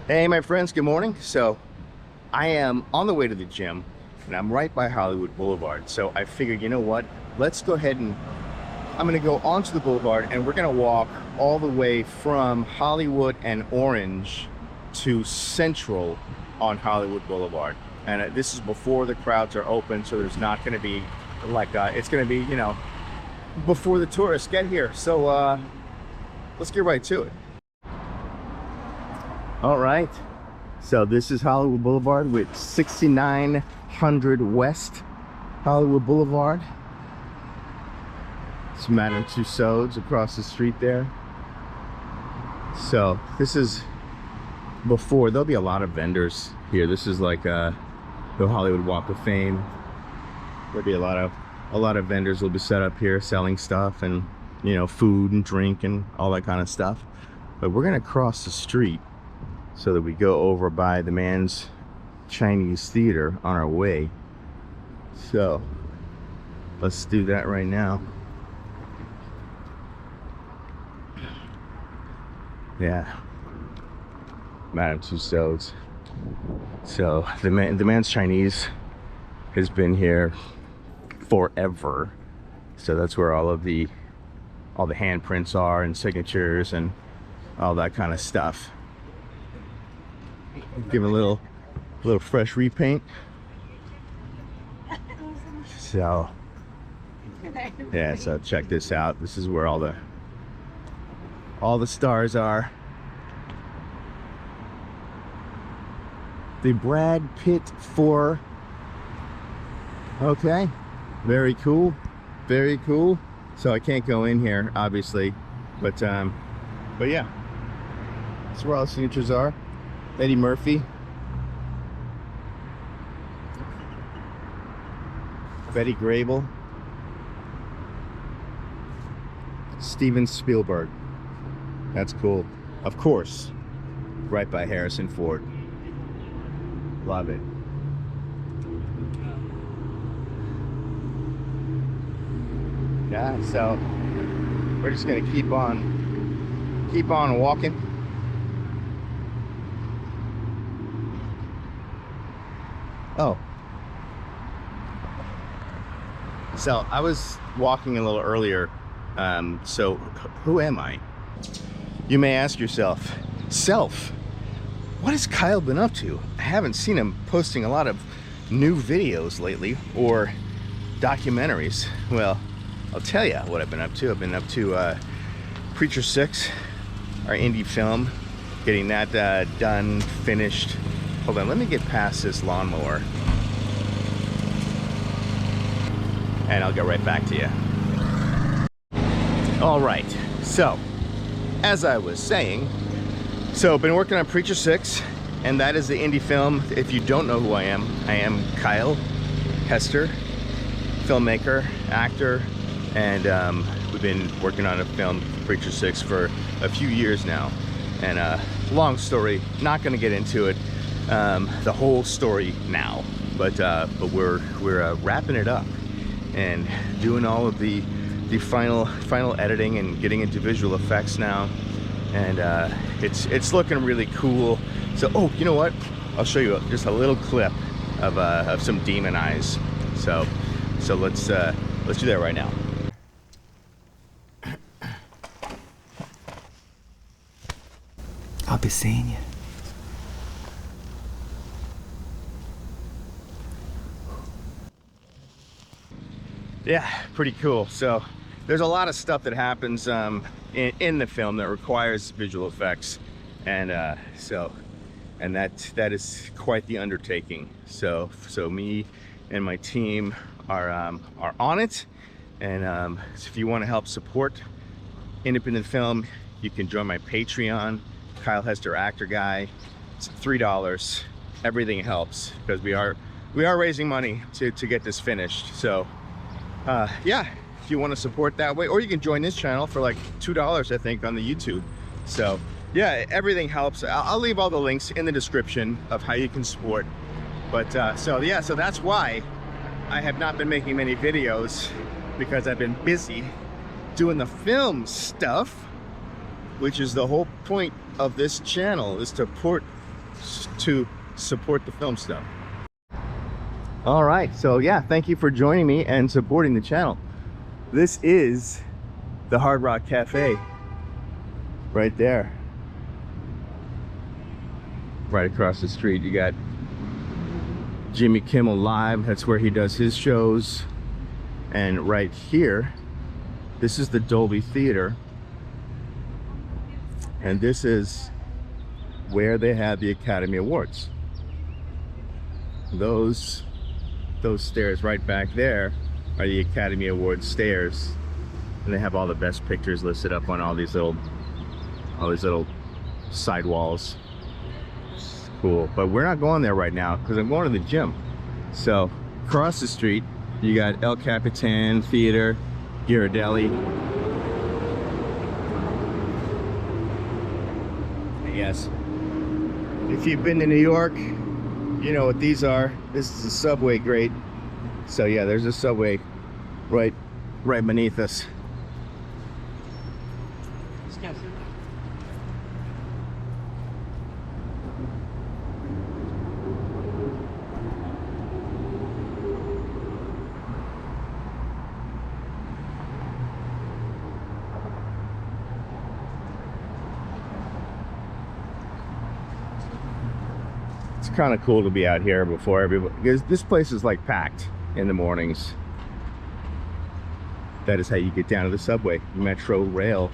Hey my friends, good morning. So I am on the way to the gym and I'm right by Hollywood Boulevard. So I figured, you know what? Let's go ahead and I'm gonna go onto the boulevard and we're gonna walk all the way from Hollywood and Orange to Central on Hollywood Boulevard. And this is before the crowds are open, so there's not gonna be like, it's gonna be, you know, before the tourists get here. So let's get right to it. All right, so this is Hollywood Boulevard with 6900 West Hollywood Boulevard. It's Madame Tussauds across the street there. So this is before, there'll be a lot of vendors here. This is like the Hollywood Walk of Fame. There'll be a lot of vendors will be set up here selling stuff and, you know, food and drink and all that kind of stuff. But we're gonna cross the street so that we go over by the Man's Chinese Theater on our way. So let's do that right now. Yeah, Madame Tussauds. So the Man's Chinese has been here forever. So that's where all the handprints are and signatures and all that kind of stuff. Give it a little fresh repaint. So yeah, so check this out. This is where all the stars are. The Brad Pitt 4. Okay, very cool, very cool. So I can't go in here obviously, but yeah, that's where all the signatures are. Eddie Murphy, Betty Grable, Steven Spielberg. That's cool. Of course, right by Harrison Ford. Love it. Yeah, so we're just gonna keep on walking. Oh, so I was walking a little earlier. So who am I? You may ask yourself, what has Kyle been up to? I haven't seen him posting a lot of new videos lately or documentaries. Well, I'll tell you what I've been up to. I've been up to Preacher 6, our indie film, getting that done, finished. Hold on, let me get past this lawnmower and I'll get right back to you. All right, so as I was saying, so I've been working on Preacher 6, and that is the indie film. If you don't know who I am Kyle Hester, filmmaker, actor, and we've been working on a film, Preacher 6, for a few years now. And long story, not gonna get into it, the whole story now, but we're wrapping it up and doing all of the final editing and getting into visual effects now, and it's looking really cool. So oh, you know what, I'll show you just a little clip of some demon eyes. So let's do that right now. I'll be seeing you. Yeah, pretty cool. So there's a lot of stuff that happens in the film that requires visual effects, and that is quite the undertaking. So me and my team are on it, and so if you want to help support independent film, you can join my Patreon, Kyle Hester Actor Guy. It's $3. Everything helps because we are raising money to get this finished. So yeah, if you want to support that way, or you can join this channel for like $2, I think, on the YouTube. So yeah, everything helps. I'll leave all the links in the description of how you can support. But so yeah, so that's why I have not been making many videos, because I've been busy doing the film stuff, which is the whole point of this channel, is to to support the film stuff. All right, so yeah, thank you for joining me and supporting the channel. This is the Hard Rock Cafe right there. Right across the street, you got Jimmy Kimmel Live. That's where he does his shows. And right here, this is the Dolby Theater. And this is where they have the Academy Awards. Those stairs right back there are the Academy Awards stairs. And they have all the best pictures listed up on all these little sidewalls. It's cool, but we're not going there right now because I'm going to the gym. So across the street, you got El Capitan Theater, Ghirardelli. Yes, if you've been to New York, you know what these are. This is a subway grate. So yeah, there's a subway right beneath us. It's kind of cool to be out here before everybody, because this place is like packed in the mornings. That is how you get down to the subway, metro rail.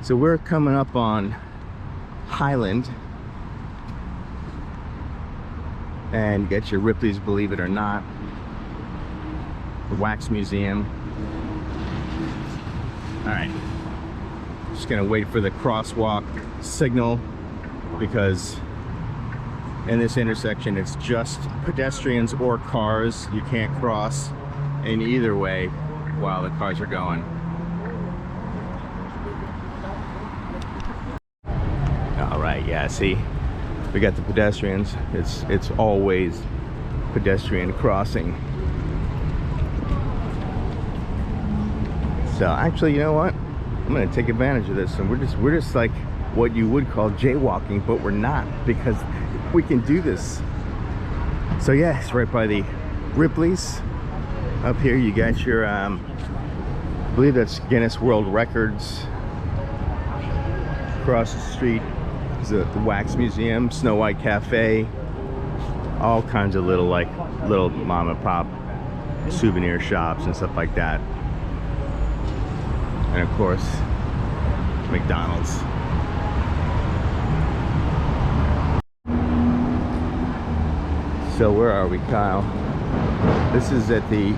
So we're coming up on Highland, and you get your Ripley's Believe It or Not, the Wax Museum. All right, just gonna wait for the crosswalk signal, because in this intersection it's just pedestrians or cars. You can't cross in either way while the cars are going. All right, yeah, see, we got the pedestrians. It's always pedestrian crossing. So actually, you know what? I'm gonna take advantage of this, and we're just like what you would call jaywalking, but we're not, because we can do this. So yeah, it's right by the Ripley's. Up here you got your I believe that's Guinness World Records. Across the street is the Wax Museum, Snow White Cafe, all kinds of little mom and pop souvenir shops and stuff like that. And of course, McDonald's. So where are we, Kyle? This is at the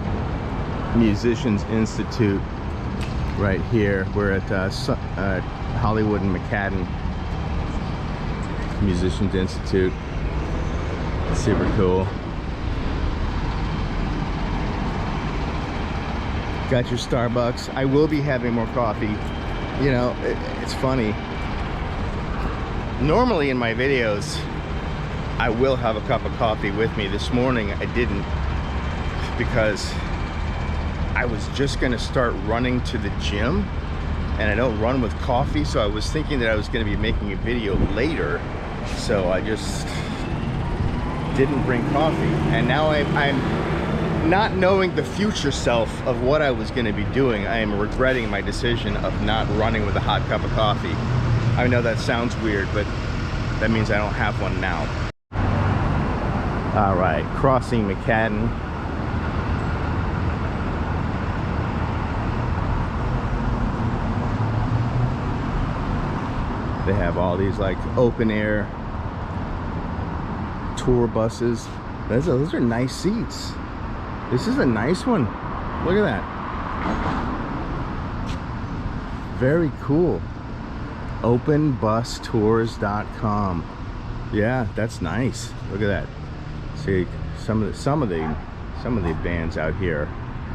Musicians Institute right here. We're at Hollywood and McCadden Musicians Institute. It's super cool. Got your Starbucks. I will be having more coffee. You know, it's funny. Normally in my videos, I will have a cup of coffee with me. This morning I didn't, because I was just gonna start running to the gym, and I don't run with coffee, so I was thinking that I was gonna be making a video later, so I just didn't bring coffee. And now I'm not knowing the future self of what I was gonna be doing. I am regretting my decision of not running with a hot cup of coffee. I know that sounds weird, but that means I don't have one now. All right, crossing McCadden. They have all these like open air tour buses. Those are nice seats. This is a nice one. Look at that. Very cool. Openbustours.com. Yeah, that's nice. Look at that. See, some of the vans out here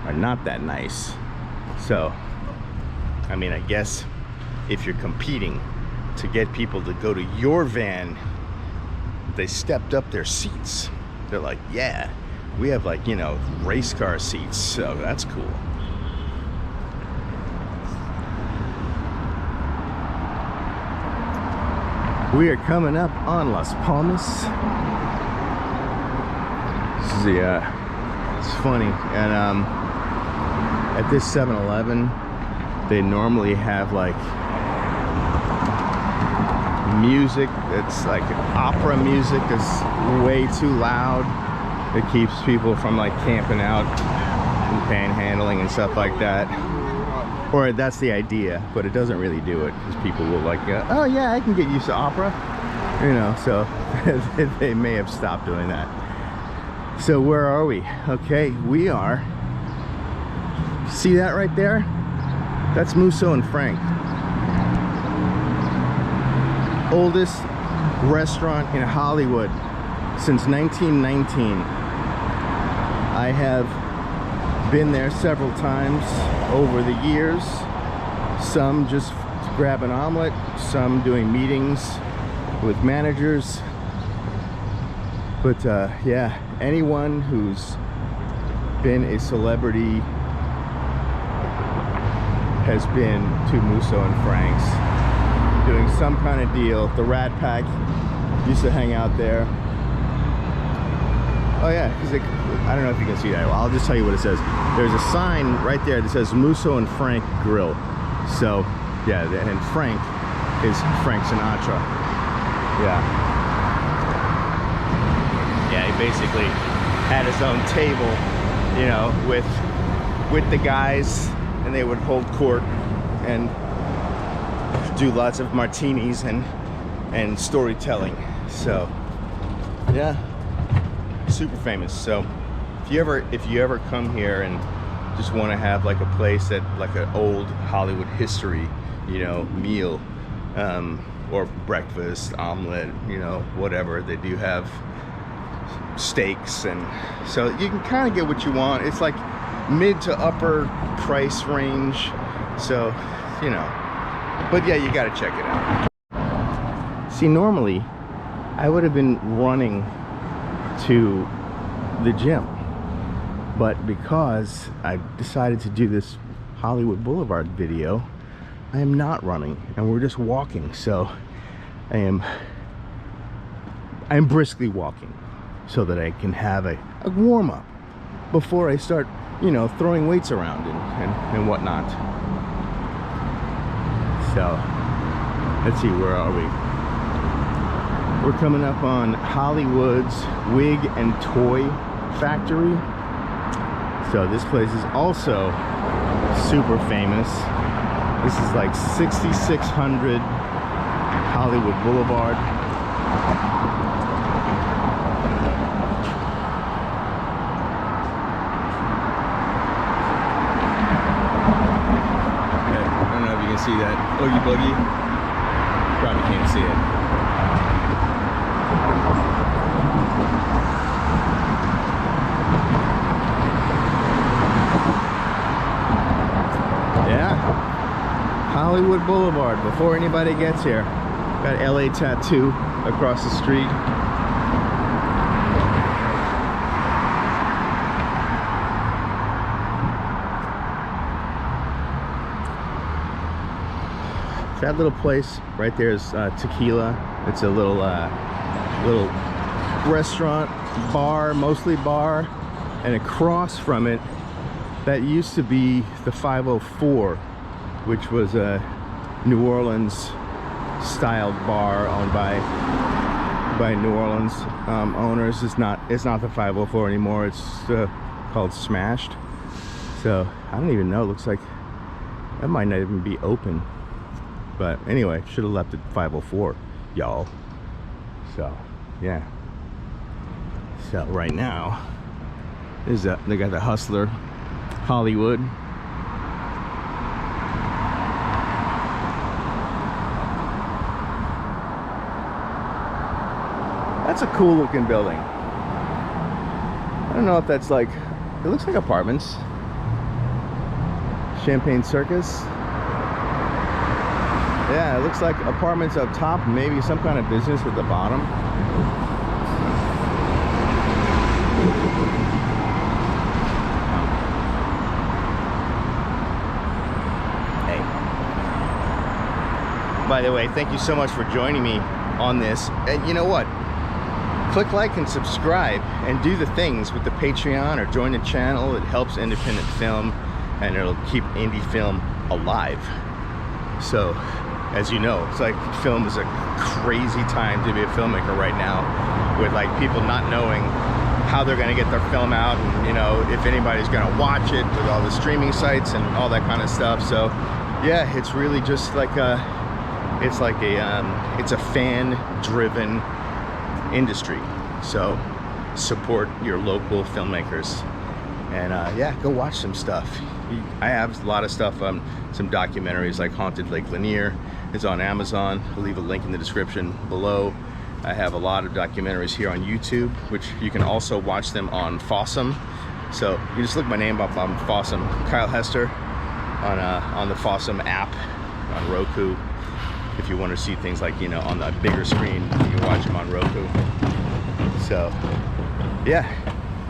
are not that nice. So, I mean, I guess if you're competing to get people to go to your van, they stepped up their seats. They're like, yeah, we have, like, you know, race car seats, so that's cool. We are coming up on Las Palmas. This is the, it's funny, and at this 7-Eleven, they normally have like music that's like opera music that's way too loud. It keeps people from like camping out and panhandling and stuff like that. Or that's the idea, but it doesn't really do it, because people will like, oh yeah, I can get used to opera, you know, so they may have stopped doing that. So where are we? Okay, we are, see that right there? That's Muso and Frank. Oldest restaurant in Hollywood since 1919. I have been there several times over the years, some just to grab an omelet, some doing meetings with managers, but yeah, anyone who's been a celebrity has been to Muso and Frank's doing some kind of deal. The Rat Pack used to hang out there. Oh yeah, because I don't know if you can see that. Well, I'll just tell you what it says. There's a sign right there that says Muso and Frank Grill. So yeah, and Frank is Frank Sinatra. Yeah. Yeah, he basically had his own table, you know, with the guys, and they would hold court and do lots of martinis and storytelling. So yeah, super famous. So if you ever come here and just want to have like a place that like an old Hollywood history, you know, meal, or breakfast, omelet, you know, whatever, they do have steaks, and so you can kind of get what you want. It's like mid to upper price range, so you know, but yeah, you got to check it out. See, normally I would have been running to the gym, but because I decided to do this Hollywood Boulevard video, I am not running, and we're just walking. So I'm briskly walking so that I can have a warm-up before I start, you know, throwing weights around and whatnot. So let's see, where are we? We're coming up on Hollywood's Wig and Toy Factory. So this place is also super famous. This is like 6600 Hollywood Boulevard. I don't know if you can see that Oogie Boogie. Probably can't see it. Hollywood Boulevard, before anybody gets here. Got LA Tattoo across the street. That little place right there is Tequila. It's a little restaurant, bar, mostly bar, and across from it, that used to be the 504, which was a New Orleans styled bar owned by New Orleans owners. It's not the 504 anymore. It's called Smashed. So I don't even know. It looks like that might not even be open. But anyway, should have left it 504, y'all. So yeah. So right now they got the Hustler Hollywood. That's a cool looking building. I don't know if that's like, it looks like apartments. Champagne Circus. Yeah, it looks like apartments up top, maybe some kind of business at the bottom. Hey. By the way, thank you so much for joining me on this. And you know what? Click like and subscribe and do the things with the Patreon or join the channel. It helps independent film and it'll keep indie film alive. So, as you know, it's like film is a crazy time to be a filmmaker right now, with like people not knowing how they're going to get their film out, and you know, if anybody's going to watch it with all the streaming sites and all that kind of stuff. So yeah, it's really just like it's a fan-driven industry. So support your local filmmakers, and yeah, go watch some stuff. I have a lot of stuff, some documentaries like Haunted Lake Lanier is on Amazon. I'll leave a link in the description below. I have a lot of documentaries here on YouTube, which you can also watch them on Fossum. So you just look my name up on Fossum, Kyle Hester, on the Fossum app on Roku. If you want to see things like, you know, on the bigger screen, you can watch them on Roku. So yeah,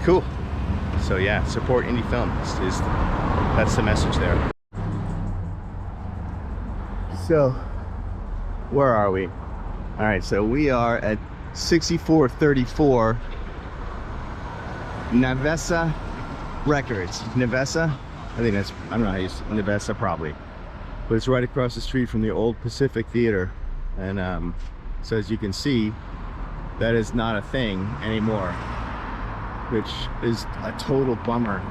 cool. So yeah, support indie film. That's the message there. So where are we? All right, so we are at 6434 Navessa Records. Navessa? I think that's, I don't know how you say Navessa, probably. But it's right across the street from the old Pacific Theater. And so as you can see, that is not a thing anymore, which is a total bummer.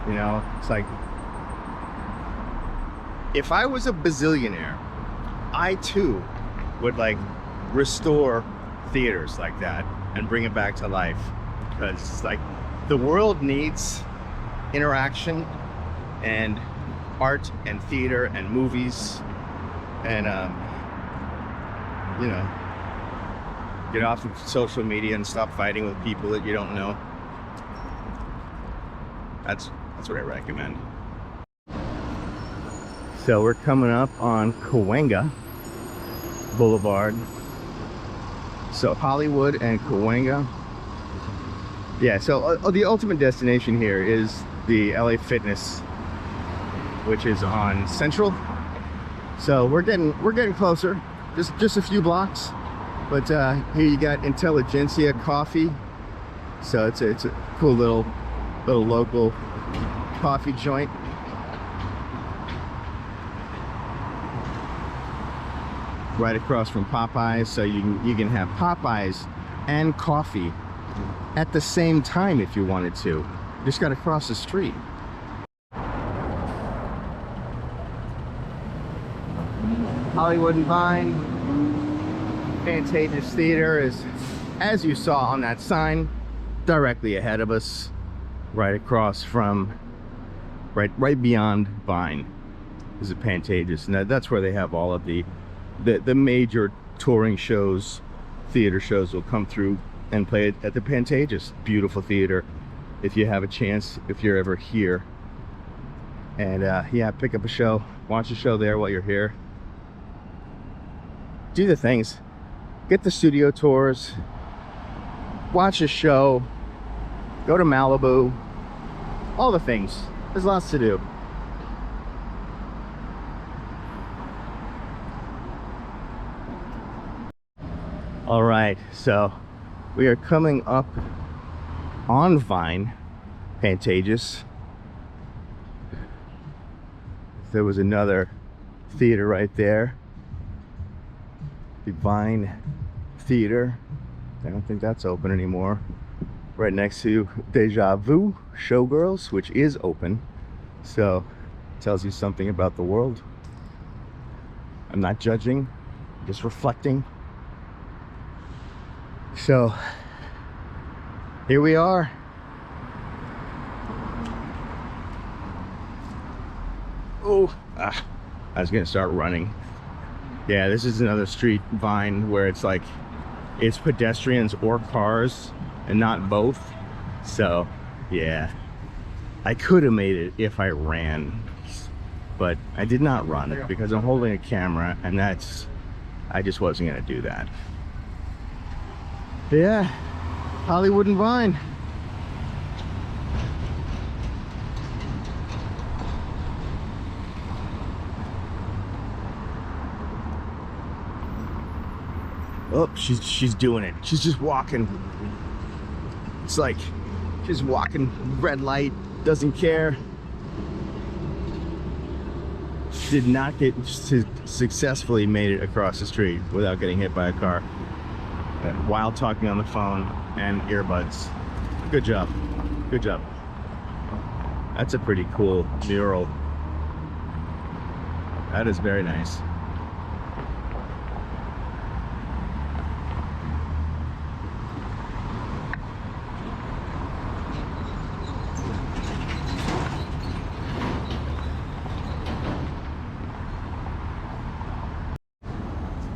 You know, it's like, if I was a bazillionaire, I too would like restore theaters like that and bring it back to life, because it's like the world needs interaction and art and theater and movies, and you know, get off of social media and stop fighting with people that you don't know. That's what I recommend. So we're coming up on Cahuenga Boulevard. So Hollywood and Cahuenga. Yeah, so the ultimate destination here is the LA Fitness, which is on Central. So we're getting closer, just a few blocks. But here you got Intelligentsia Coffee. So it's a cool little local coffee joint. Right across from Popeyes, so you can have Popeyes and coffee at the same time if you wanted to. You just got to cross the street. Hollywood and Vine, Pantages Theater is, as you saw on that sign, directly ahead of us, right across from, right beyond Vine is a Pantages, and that's where they have all of the major touring shows, theater shows will come through and play it at the Pantages. Beautiful theater. If you have a chance, if you're ever here, and yeah, pick up a show, watch a show there while you're here. Do the things, get the studio tours, watch a show, go to Malibu, all the things. There's lots to do. All right, so we are coming up on Vine, Pantages. There was another theater right there, the Vine Theater. I don't think that's open anymore. Right next to Deja Vu Showgirls, which is open. So tells you something about the world. I'm not judging, just reflecting. So here we are. Oh, I was gonna start running. Yeah, this is another street, Vine, where it's like it's pedestrians or cars and not both. So yeah, I could have made it if I ran, but I did not run because I'm holding a camera, and I just wasn't gonna do that. Yeah, Hollywood and Vine. Oh, she's doing it. She's just walking. It's like she's walking, red light, doesn't care. Did not get successfully made it across the street without getting hit by a car while talking on the phone and earbuds. Good job. Good job. That's a pretty cool mural. That is very nice.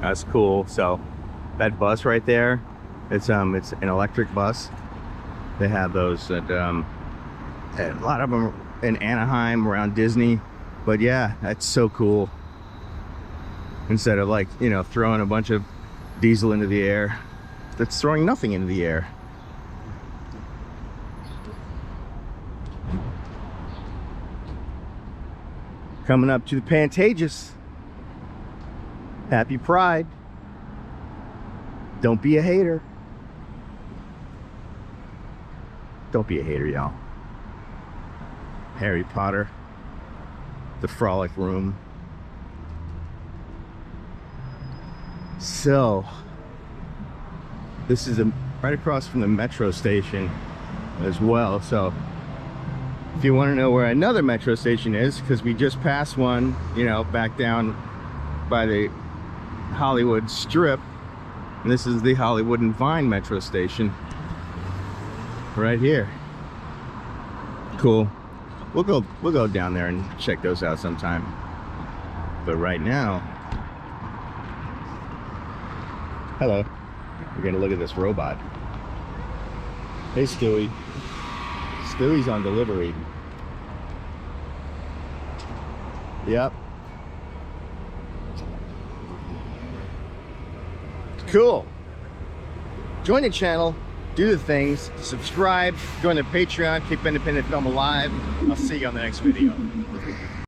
That's cool. So that bus right there, it's an electric bus. They have those at a lot of them in Anaheim around Disney. But yeah, that's so cool. Instead of, like, you know, throwing a bunch of diesel into the air, that's throwing nothing into the air. Coming up to the Pantages. Happy Pride. Don't be a hater. Don't be a hater, y'all. Harry Potter. The Frolic Room. So, this is right across from the metro station as well. So, if you want to know where another metro station is, because we just passed one, you know, back down by the Hollywood Strip, and this is the Hollywood and Vine metro station right here. Cool. We'll go down there and check those out sometime. But right now, hello. We're gonna look at this robot. Hey, Stewie. Stewie's on delivery. Yep. Cool. Join the channel, do the things, subscribe, join the Patreon, keep independent film alive. I'll see you on the next video.